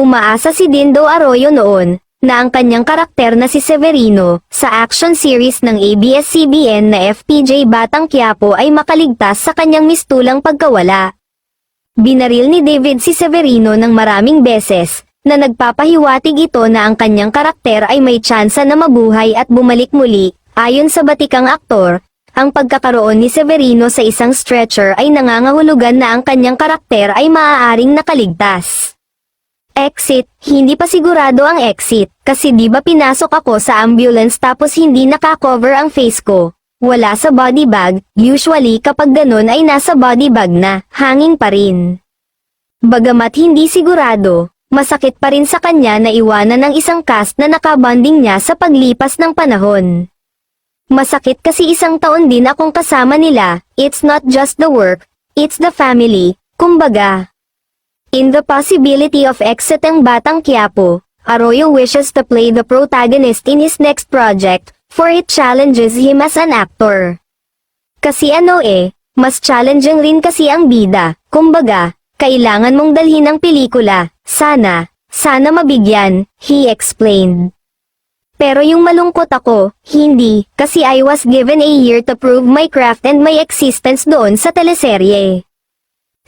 Umaasa si Dindo Arroyo noon, na ang kanyang karakter na si Severino, sa action series ng ABS-CBN na FPJ Batang Quiapo ay makaligtas sa kanyang mistulang pagkawala. Binaril ni David si Severino ng maraming beses, na nagpapahiwatig ito na ang kanyang karakter ay may tsansa na mabuhay at bumalik muli. Ayon sa batikang aktor, ang pagkakaroon ni Severino sa isang stretcher ay nangangahulugan na ang kanyang karakter ay maaaring nakaligtas. Exit, hindi pa sigurado ang exit, kasi di ba pinasok ako sa ambulance tapos hindi nakakover ang face ko. Wala sa body bag, usually kapag ganun ay nasa body bag na, hanging pa rin. Bagamat hindi sigurado, masakit pa rin sa kanya na iwanan ng isang cast na nakabanding niya sa paglipas ng panahon. Masakit kasi isang taon din akong kasama nila, it's not just the work, it's the family, kumbaga. In the possibility of exit ang Batang Quiapo, Arroyo wishes to play the protagonist in his next project, for it challenges him as an actor. Kasi mas challenging rin kasi ang bida, kumbaga, kailangan mong dalhin ang pelikula, sana mabigyan, he explained. Pero yung malungkot ako, hindi, kasi I was given a year to prove my craft and my existence doon sa teleserye.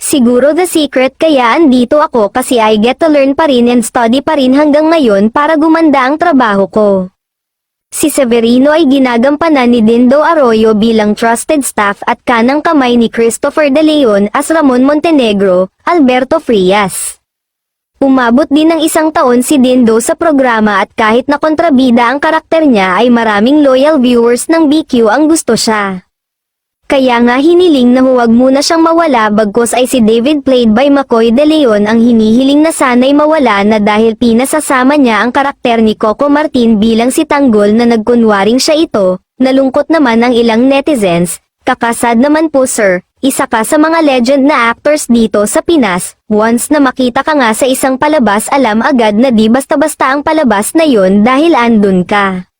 Siguro the secret kaya andito ako kasi I get to learn pa rin and study pa rin hanggang ngayon para gumanda ang trabaho ko. Si Severino ay ginagampanan ni Dindo Arroyo bilang trusted staff at kanang kamay ni Christopher De Leon as Ramon Montenegro, Alberto Frias. Umabot din ng isang taon si Dindo sa programa at kahit na kontrabida ang karakter niya ay maraming loyal viewers ng BQ ang gusto siya. Kaya nga hiniling na huwag muna siyang mawala bagkus ay si David played by McCoy De Leon ang hinihiling na sana'y mawala na dahil pinasasama niya ang karakter ni Coco Martin bilang si Tanggol na nagkunwaring siya ito. Nalungkot naman ang ilang netizens, kakasad naman po sir, isa ka sa mga legend na actors dito sa Pinas, once na makita ka nga sa isang palabas alam agad na di basta-basta ang palabas na yon dahil andun ka.